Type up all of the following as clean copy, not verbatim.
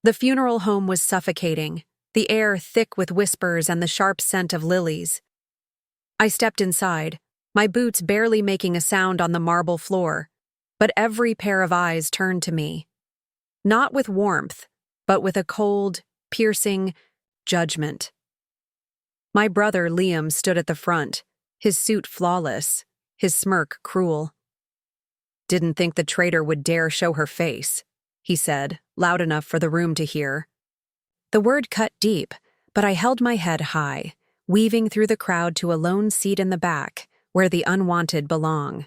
The funeral home was suffocating, the air thick with whispers and the sharp scent of lilies. I stepped inside, my boots barely making a sound on the marble floor, but every pair of eyes turned to me. Not with warmth, but with a cold, piercing judgment. My brother Liam stood at the front, his suit flawless, his smirk cruel. "Didn't think the traitor would dare show her face," he said, loud enough for the room to hear. The word cut deep, but I held my head high, weaving through the crowd to a lone seat in the back, where the unwanted belong.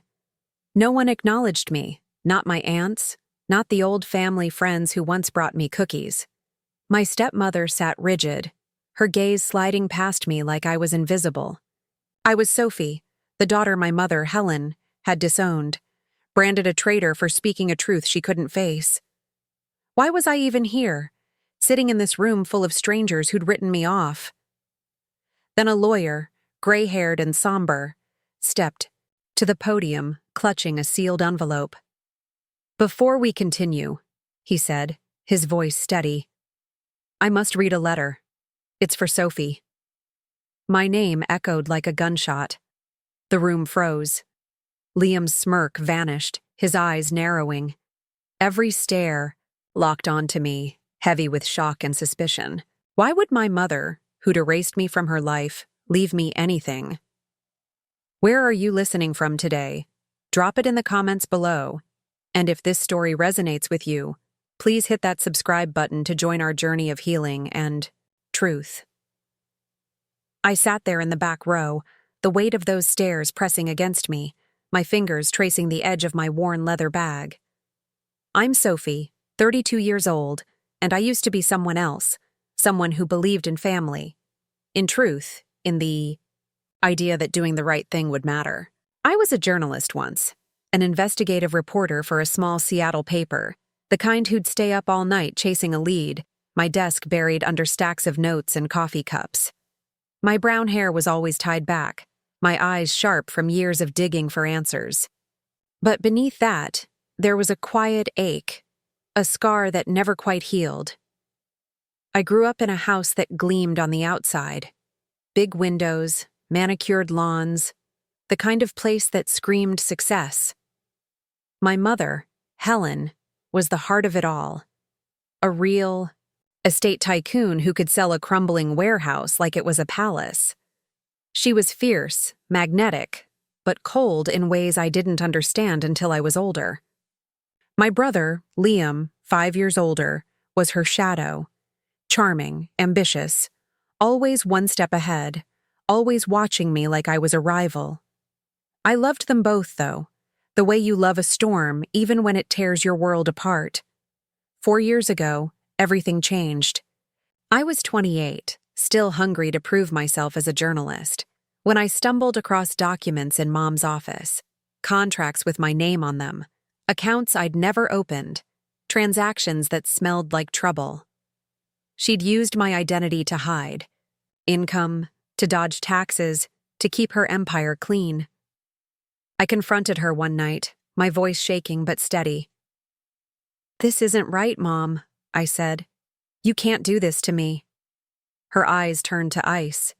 No one acknowledged me, not my aunts, not the old family friends who once brought me cookies. My stepmother sat rigid, her gaze sliding past me like I was invisible. I was Sophie, the daughter my mother, Helen, had disowned, branded a traitor for speaking a truth she couldn't face. Why was I even here, sitting in this room full of strangers who'd written me off? Then a lawyer, gray-haired and somber, stepped to the podium, clutching a sealed envelope. "Before we continue," he said, his voice steady, "I must read a letter. It's for Sophie." My name echoed like a gunshot. The room froze. Liam's smirk vanished, his eyes narrowing. Every stare locked onto me, heavy with shock and suspicion. Why would my mother, who'd erased me from her life, leave me anything? Where are you listening from today? Drop it in the comments below. And if this story resonates with you, please hit that subscribe button to join our journey of healing and truth. I sat there in the back row, the weight of those stares pressing against me, my fingers tracing the edge of my worn leather bag. I'm Sophie, 32 years old, and I used to be someone else, someone who believed in family. In truth, in the idea that doing the right thing would matter. I was a journalist once, an investigative reporter for a small Seattle paper, the kind who'd stay up all night chasing a lead, my desk buried under stacks of notes and coffee cups. My brown hair was always tied back, my eyes sharp from years of digging for answers. But beneath that, there was a quiet ache, a scar that never quite healed. I grew up in a house that gleamed on the outside. Big windows, manicured lawns, the kind of place that screamed success. My mother, Helen, was the heart of it all. A real estate tycoon who could sell a crumbling warehouse like it was a palace. She was fierce, magnetic, but cold in ways I didn't understand until I was older. My brother, Liam, 5 years older, was her shadow. Charming, ambitious, always one step ahead, always watching me like I was a rival. I loved them both, though, the way you love a storm even when it tears your world apart. 4 years ago, everything changed. I was 28, still hungry to prove myself as a journalist, when I stumbled across documents in Mom's office, contracts with my name on them, accounts I'd never opened, transactions that smelled like trouble. She'd used my identity to hide, income, to dodge taxes, to keep her empire clean. I confronted her one night, my voice shaking but steady. "This isn't right, Mom," I said. "You can't do this to me." Her eyes turned to ice.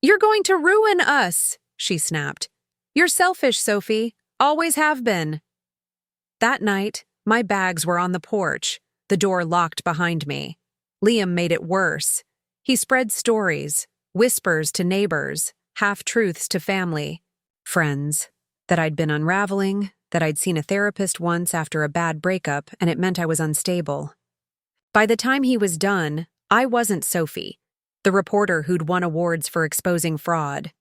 "You're going to ruin us," she snapped. "You're selfish, Sophie. Always have been." That night, my bags were on the porch, the door locked behind me. Liam made it worse. He spread stories, whispers to neighbors, half-truths to family, friends, that I'd been unraveling, that I'd seen a therapist once after a bad breakup and it meant I was unstable. By the time he was done, I wasn't Sophie, the reporter who'd won awards for exposing fraud.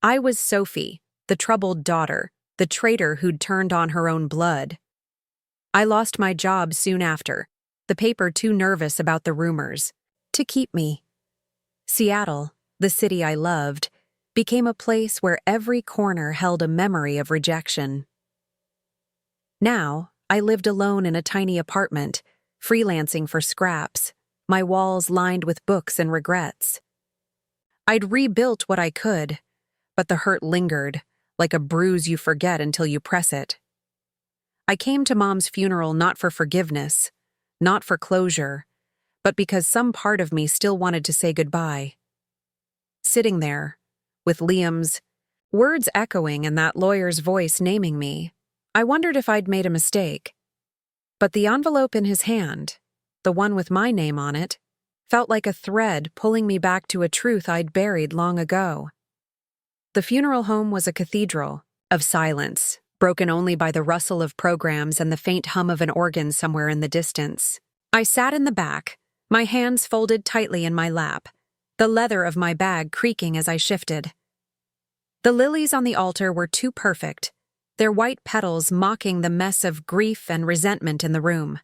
I was Sophie, the troubled daughter, the traitor who'd turned on her own blood. I lost my job soon after, the paper too nervous about the rumors to keep me. Seattle, the city I loved, became a place where every corner held a memory of rejection. Now, I lived alone in a tiny apartment, freelancing for scraps, my walls lined with books and regrets. I'd rebuilt what I could, but the hurt lingered, like a bruise you forget until you press it. I came to Mom's funeral not for forgiveness, not for closure, but because some part of me still wanted to say goodbye. Sitting there, with Liam's words echoing and that lawyer's voice naming me, I wondered if I'd made a mistake. But the envelope in his hand, the one with my name on it, felt like a thread pulling me back to a truth I'd buried long ago. The funeral home was a cathedral of silence, broken only by the rustle of programs and the faint hum of an organ somewhere in the distance. I sat in the back, my hands folded tightly in my lap, the leather of my bag creaking as I shifted. The lilies on the altar were too perfect, their white petals mocking the mess of grief and resentment in the room.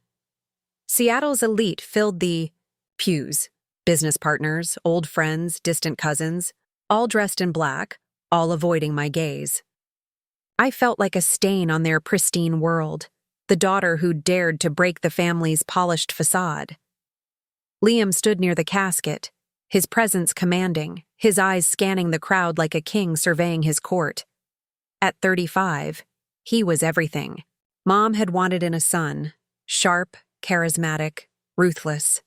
Seattle's elite filled the pews, business partners, old friends, distant cousins, all dressed in black, all avoiding my gaze. I felt like a stain on their pristine world, the daughter who dared to break the family's polished facade. Liam stood near the casket, his presence commanding, his eyes scanning the crowd like a king surveying his court. At 35, he was everything Mom had wanted in a son: sharp, charismatic, ruthless.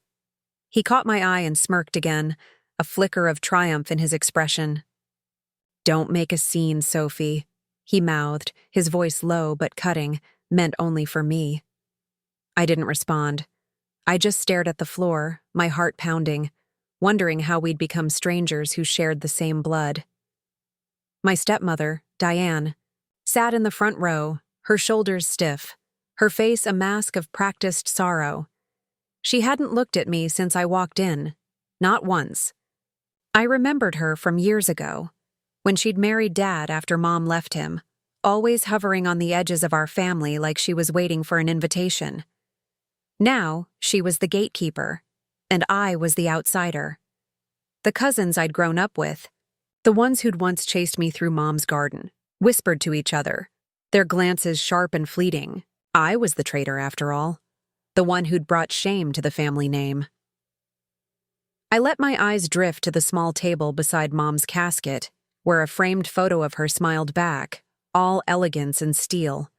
He caught my eye and smirked again, a flicker of triumph in his expression. "Don't make a scene, Sophie," he mouthed, his voice low but cutting, meant only for me. I didn't respond. I just stared at the floor, my heart pounding, wondering how we'd become strangers who shared the same blood. My stepmother, Diane, sat in the front row, her shoulders stiff, her face a mask of practiced sorrow. She hadn't looked at me since I walked in, not once. I remembered her from years ago, when she'd married Dad after Mom left him, always hovering on the edges of our family like she was waiting for an invitation. Now, she was the gatekeeper, and I was the outsider. The cousins I'd grown up with, the ones who'd once chased me through Mom's garden, whispered to each other, their glances sharp and fleeting. I was the traitor after all, the one who'd brought shame to the family name. I let my eyes drift to the small table beside Mom's casket, where a framed photo of her smiled back, all elegance and steel.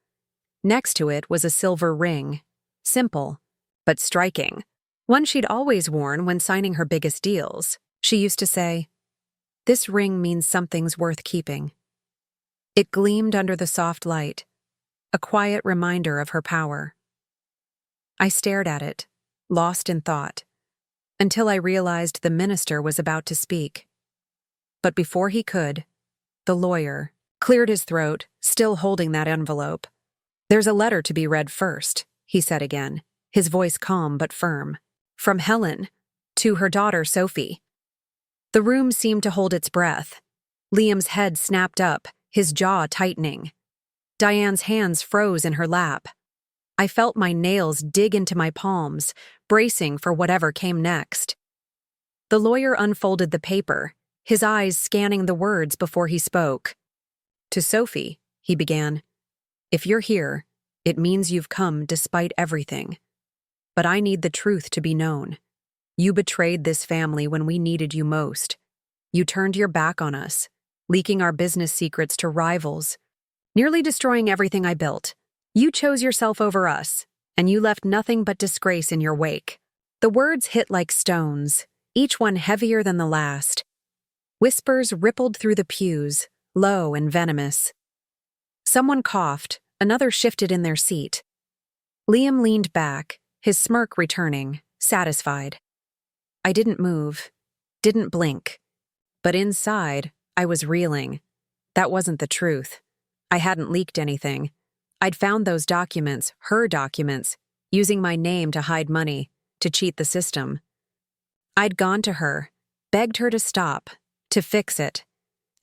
Next to it was a silver ring, simple, but striking, one she'd always worn when signing her biggest deals. She used to say, "This ring means something's worth keeping." It gleamed under the soft light, a quiet reminder of her power. I stared at it, lost in thought, until I realized the minister was about to speak. But before he could, the lawyer cleared his throat, still holding that envelope. "There's a letter to be read first," he said again, his voice calm but firm. "From Helen, to her daughter Sophie." The room seemed to hold its breath. Liam's head snapped up, his jaw tightening. Diane's hands froze in her lap. I felt my nails dig into my palms, bracing for whatever came next. The lawyer unfolded the paper, his eyes scanning the words before he spoke. "To Sophie," he began, "if you're here, it means you've come despite everything. But I need the truth to be known. You betrayed this family when we needed you most. You turned your back on us, leaking our business secrets to rivals, nearly destroying everything I built. You chose yourself over us, and you left nothing but disgrace in your wake." The words hit like stones, each one heavier than the last. Whispers rippled through the pews, low and venomous. Someone coughed, another shifted in their seat. Liam leaned back, his smirk returning, satisfied. I didn't move, didn't blink. But inside, I was reeling. That wasn't the truth. I hadn't leaked anything. I'd found those documents, her documents, using my name to hide money, to cheat the system. I'd gone to her, begged her to stop, to fix it.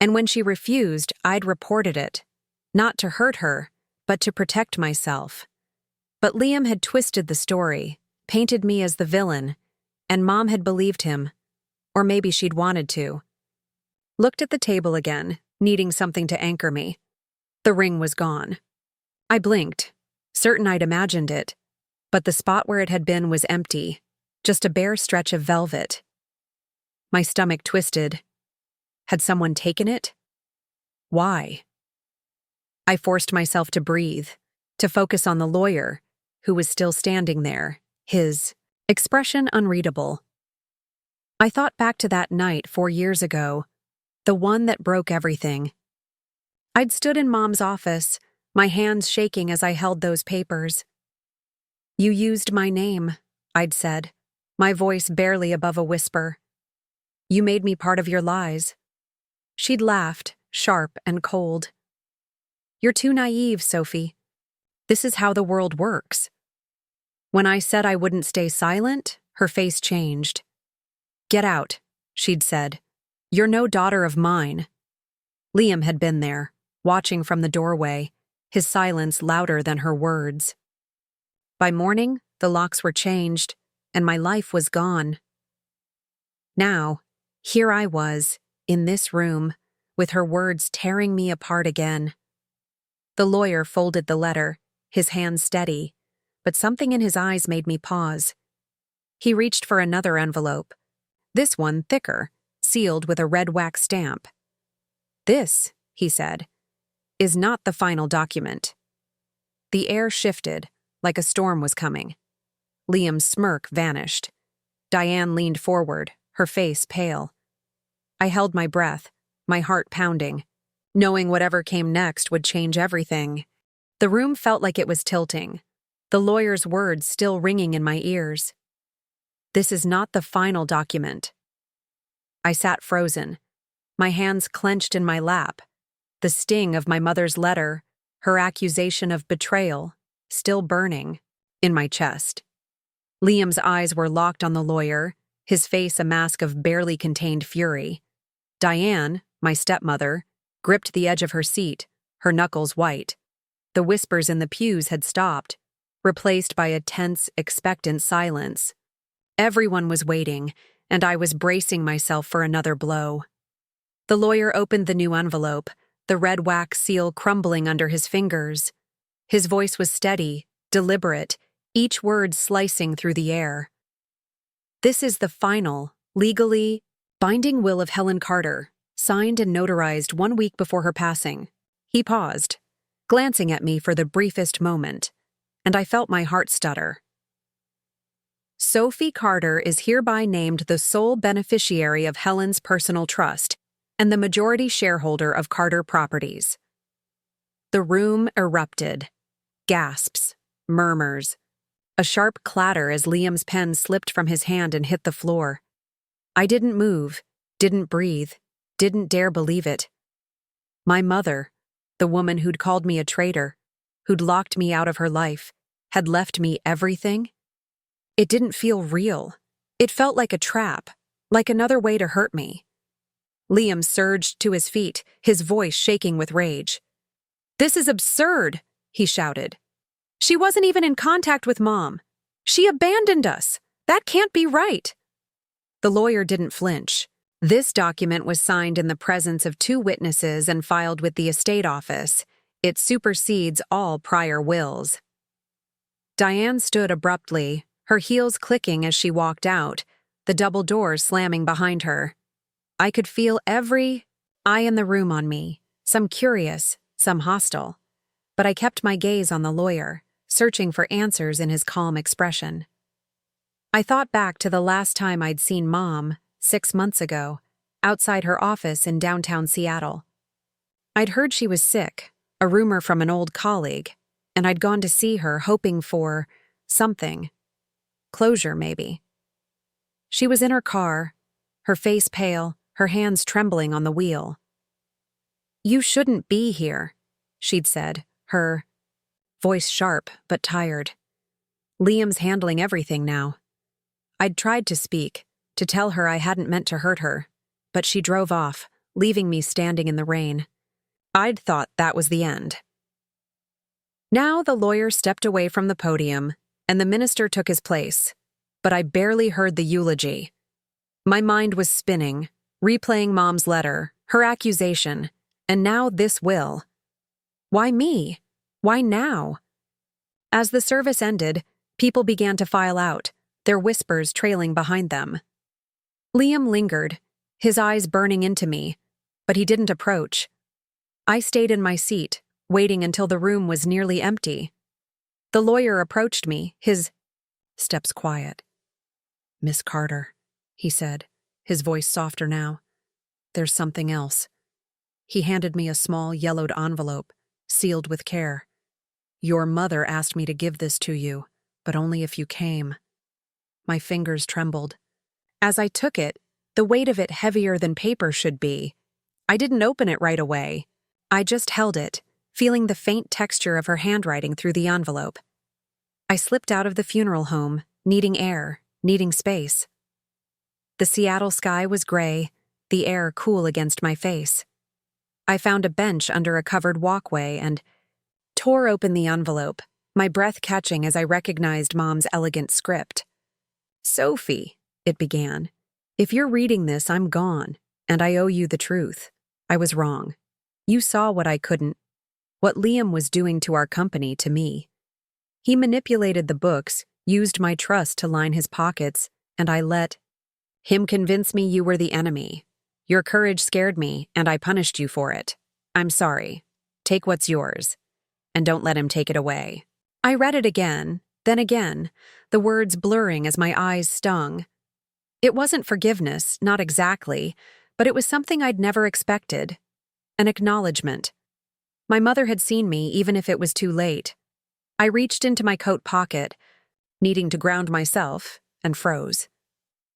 And when she refused, I'd reported it. Not to hurt her, but to protect myself. But Liam had twisted the story, painted me as the villain, and Mom had believed him. Or maybe she'd wanted to. Looked at the table again, needing something to anchor me. The ring was gone. I blinked, certain I'd imagined it, but the spot where it had been was empty, just a bare stretch of velvet. My stomach twisted. Had someone taken it? Why? I forced myself to breathe, to focus on the lawyer, who was still standing there, his Expression unreadable. I thought back to that night 4 years ago, the one that broke everything. I'd stood in Mom's office, my hands shaking as I held those papers. "You used my name," I'd said, my voice barely above a whisper. "You made me part of your lies." She'd laughed, sharp and cold. "You're too naive, Sophie. This is how the world works." When I said I wouldn't stay silent, her face changed. "Get out," she'd said. "You're no daughter of mine." Liam had been there, watching from the doorway, his silence louder than her words. By morning, the locks were changed, and my life was gone. Now, here I was, in this room, with her words tearing me apart again. The lawyer folded the letter, his hand steady, but something in his eyes made me pause. He reached for another envelope, this one thicker, sealed with a red wax stamp. "This," he said, "is not the final document." The air shifted, like a storm was coming. Liam's smirk vanished. Diane leaned forward, her face pale. I held my breath, my heart pounding, knowing whatever came next would change everything. The room felt like it was tilting, the lawyer's words still ringing in my ears. "This is not the final document." I sat frozen, my hands clenched in my lap, the sting of my mother's letter, her accusation of betrayal, still burning in my chest. Liam's eyes were locked on the lawyer, his face a mask of barely contained fury. Diane, my stepmother, gripped the edge of her seat, her knuckles white. The whispers in the pews had stopped, replaced by a tense, expectant silence. Everyone was waiting, and I was bracing myself for another blow. The lawyer opened the new envelope, the red wax seal crumbling under his fingers. His voice was steady, deliberate, each word slicing through the air. "This is the final, legally binding will of Helen Carter, signed and notarized 1 week before her passing." He paused, glancing at me for the briefest moment, and I felt my heart stutter. "Sophie Carter is hereby named the sole beneficiary of Helen's personal trust and the majority shareholder of Carter Properties." The room erupted. Gasps, murmurs, a sharp clatter as Liam's pen slipped from his hand and hit the floor. I didn't move, didn't breathe, didn't dare believe it. My mother, the woman who'd called me a traitor, who'd locked me out of her life, had left me everything. It didn't feel real. It felt like a trap, like another way to hurt me. Liam surged to his feet, his voice shaking with rage. "This is absurd," he shouted. "She wasn't even in contact with Mom. She abandoned us. That can't be right." The lawyer didn't flinch. This document was signed in the presence of 2 witnesses and filed with the estate office. It supersedes all prior wills. Diane stood abruptly, her heels clicking as she walked out, the double doors slamming behind her. I could feel every eye in the room on me, some curious, some hostile. But I kept my gaze on the lawyer, searching for answers in his calm expression. I thought back to the last time I'd seen Mom, 6 months ago, outside her office in downtown Seattle. I'd heard she was sick, a rumor from an old colleague, and I'd gone to see her hoping for something. Closure, maybe. She was in her car, her face pale, her hands trembling on the wheel. "You shouldn't be here," she'd said, her voice sharp but tired. "Liam's handling everything now." I'd tried to speak, to tell her I hadn't meant to hurt her, but she drove off, leaving me standing in the rain. I'd thought that was the end. Now the lawyer stepped away from the podium, and the minister took his place, but I barely heard the eulogy. My mind was spinning, replaying Mom's letter, her accusation, and now this will. Why me? Why now? As the service ended, people began to file out, their whispers trailing behind them. Liam lingered, his eyes burning into me, but he didn't approach. I stayed in my seat, waiting until the room was nearly empty. The lawyer approached me, his steps quiet. Miss Carter, he said, his voice softer now. There's something else. He handed me a small, yellowed envelope, sealed with care. Your mother asked me to give this to you, but only if you came. My fingers trembled. As I took it, the weight of it heavier than paper should be. I didn't open it right away. I just held it, feeling the faint texture of her handwriting through the envelope. I slipped out of the funeral home, needing air, needing space. The Seattle sky was gray, the air cool against my face. I found a bench under a covered walkway and tore open the envelope, my breath catching as I recognized Mom's elegant script. Sophie, it began. If you're reading this, I'm gone, and I owe you the truth. I was wrong. You saw what I couldn't, what Liam was doing to our company to me. He manipulated the books, used my trust to line his pockets, and I let him convince me you were the enemy. Your courage scared me, and I punished you for it. I'm sorry. Take what's yours, and don't let him take it away. I read it again, then again, the words blurring as my eyes stung. It wasn't forgiveness, not exactly, but it was something I'd never expected. An acknowledgement. My mother had seen me, even if it was too late. I reached into my coat pocket, needing to ground myself, and froze.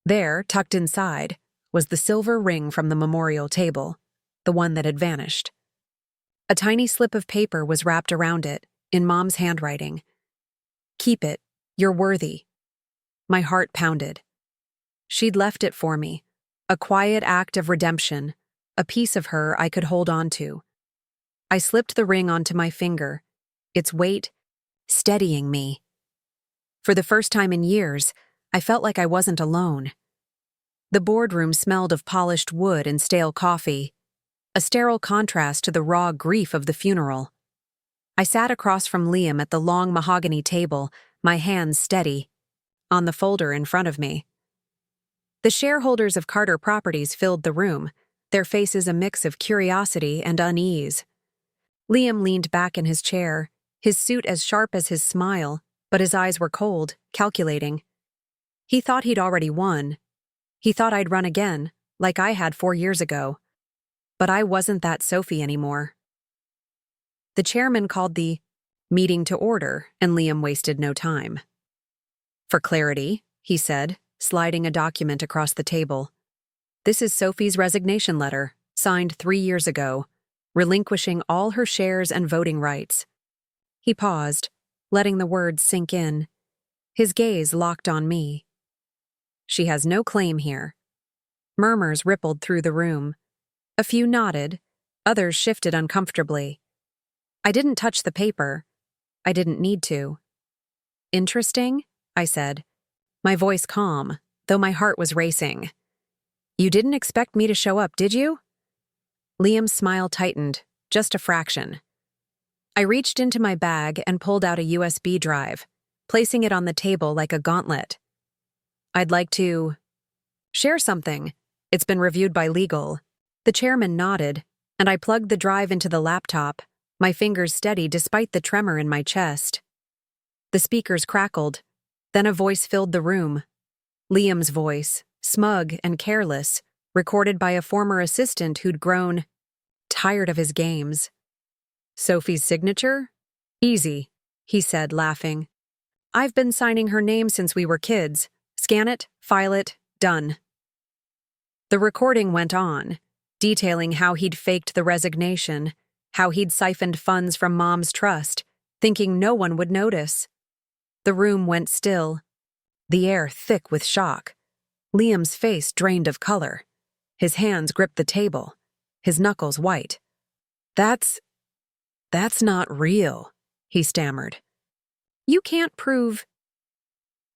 There, tucked inside, was the silver ring from the memorial table, the one that had vanished. A tiny slip of paper was wrapped around it, in Mom's handwriting. Keep it, you're worthy. My heart pounded. She'd left it for me, a quiet act of redemption, a piece of her I could hold on to. I slipped the ring onto my finger, its weight steadying me. For the first time in years, I felt like I wasn't alone. The boardroom smelled of polished wood and stale coffee, a sterile contrast to the raw grief of the funeral. I sat across from Liam at the long mahogany table, my hands steady, on the folder in front of me. The shareholders of Carter Properties filled the room, their faces a mix of curiosity and unease. Liam leaned back in his chair, his suit as sharp as his smile, but his eyes were cold, calculating. He thought he'd already won. He thought I'd run again, like I had 4 years ago. But I wasn't that Sophie anymore. The chairman called the meeting to order, and Liam wasted no time. For clarity, he said, sliding a document across the table. This is Sophie's resignation letter, signed 3 years ago, relinquishing all her shares and voting rights. He paused, letting the words sink in. His gaze locked on me. She has no claim here. Murmurs rippled through the room. A few nodded, others shifted uncomfortably. I didn't touch the paper. I didn't need to. Interesting, I said, my voice calm, though my heart was racing. You didn't expect me to show up, did you? Liam's smile tightened, just a fraction. I reached into my bag and pulled out a USB drive, placing it on the table like a gauntlet. I'd like to share something. It's been reviewed by legal. The chairman nodded, and I plugged the drive into the laptop, my fingers steady despite the tremor in my chest. The speakers crackled. Then a voice filled the room. Liam's voice, smug and careless, recorded by a former assistant who'd grown tired of his games. Sophie's signature? Easy, he said, laughing. I've been signing her name since we were kids. Scan it, file it, done. The recording went on, detailing how he'd faked the resignation, how he'd siphoned funds from Mom's trust, thinking no one would notice. The room went still, the air thick with shock. Liam's face drained of color. His hands gripped the table, his knuckles white. That's not real, he stammered. You can't prove.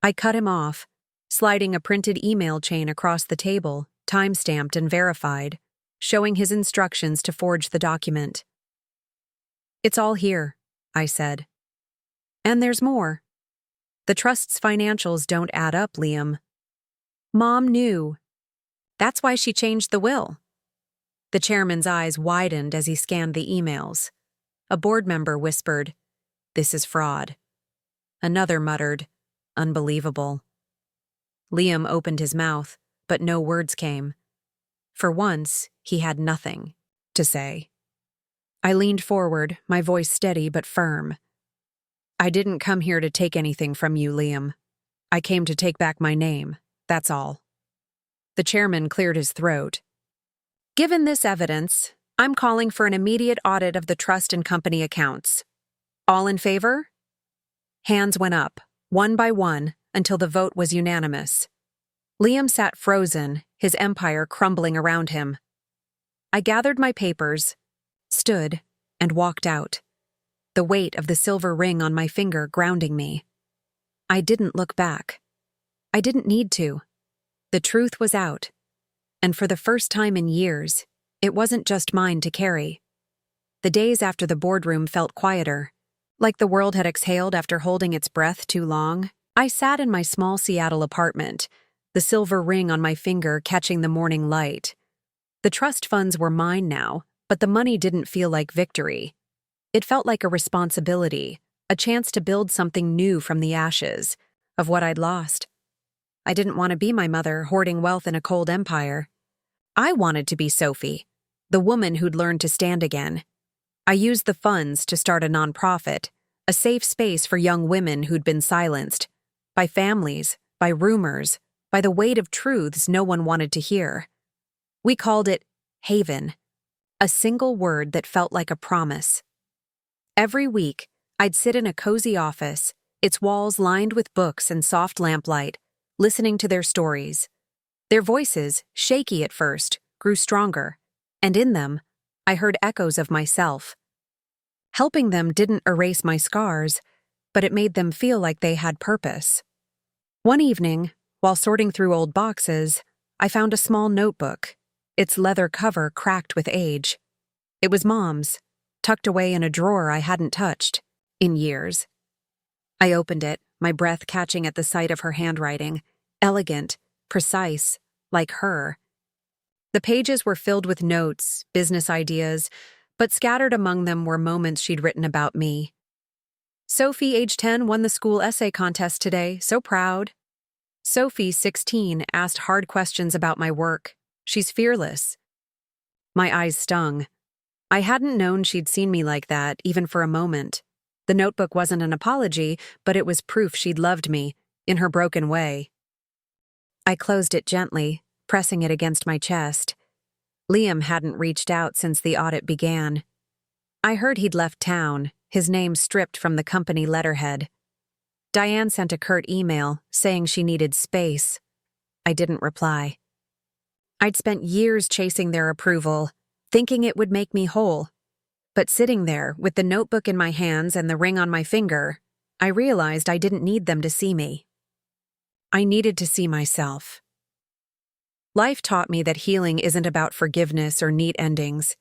I cut him off, sliding a printed email chain across the table, time-stamped and verified, showing his instructions to forge the document. It's all here, I said. And there's more. The trust's financials don't add up, Liam. Mom knew. That's why she changed the will. The chairman's eyes widened as he scanned the emails. A board member whispered, "This is fraud." Another muttered, "Unbelievable." Liam opened his mouth, but no words came. For once, he had nothing to say. I leaned forward, my voice steady but firm. I didn't come here to take anything from you, Liam. I came to take back my name, that's all. The chairman cleared his throat. Given this evidence, I'm calling for an immediate audit of the trust and company accounts. All in favor? Hands went up, one by one, until the vote was unanimous. Liam sat frozen, his empire crumbling around him. I gathered my papers, stood, and walked out, the weight of the silver ring on my finger grounding me. I didn't look back. I didn't need to. The truth was out, and for the first time in years, it wasn't just mine to carry. The days after the boardroom felt quieter, like the world had exhaled after holding its breath too long. I sat in my small Seattle apartment, the silver ring on my finger catching the morning light. The trust funds were mine now, but the money didn't feel like victory. It felt like a responsibility, a chance to build something new from the ashes of what I'd lost. I didn't want to be my mother hoarding wealth in a cold empire. I wanted to be Sophie, the woman who'd learned to stand again. I used the funds to start a nonprofit, a safe space for young women who'd been silenced, by families, by rumors, by the weight of truths no one wanted to hear. We called it Haven, a single word that felt like a promise. Every week, I'd sit in a cozy office, its walls lined with books and soft lamplight, listening to their stories. Their voices, shaky at first, grew stronger, and in them, I heard echoes of myself. Helping them didn't erase my scars, but it made them feel like they had purpose. One evening, while sorting through old boxes, I found a small notebook, its leather cover cracked with age. It was Mom's, tucked away in a drawer I hadn't touched in years. I opened it, my breath catching at the sight of her handwriting, elegant, precise, like her. The pages were filled with notes, business ideas, but scattered among them were moments she'd written about me. Sophie, age 10, won the school essay contest today, so proud. Sophie, 16, asked hard questions about my work. She's fearless. My eyes stung. I hadn't known she'd seen me like that, even for a moment. The notebook wasn't an apology, but it was proof she'd loved me, in her broken way. I closed it gently, pressing it against my chest. Liam hadn't reached out since the audit began. I heard he'd left town, his name stripped from the company letterhead. Diane sent a curt email, saying she needed space. I didn't reply. I'd spent years chasing their approval, thinking it would make me whole. But sitting there, with the notebook in my hands and the ring on my finger, I realized I didn't need them to see me. I needed to see myself. Life taught me that healing isn't about forgiveness or neat endings.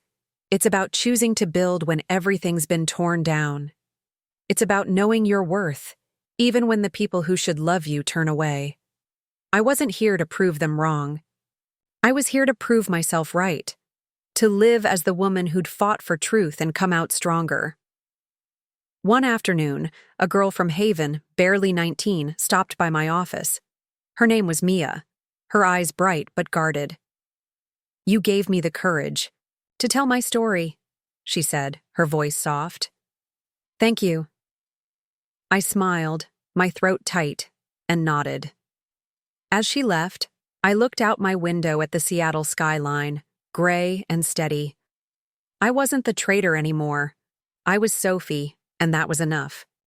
It's about choosing to build when everything's been torn down. It's about knowing your worth, even when the people who should love you turn away. I wasn't here to prove them wrong. I was here to prove myself right, to live as the woman who'd fought for truth and come out stronger. One afternoon, a girl from Haven, barely 19, stopped by my office. Her name was Mia, her eyes bright but guarded. "You gave me the courage to tell my story," she said, her voice soft. "Thank you." I smiled, my throat tight, and nodded. As she left, I looked out my window at the Seattle skyline, gray and steady. I wasn't the traitor anymore. I was Sophie, and that was enough.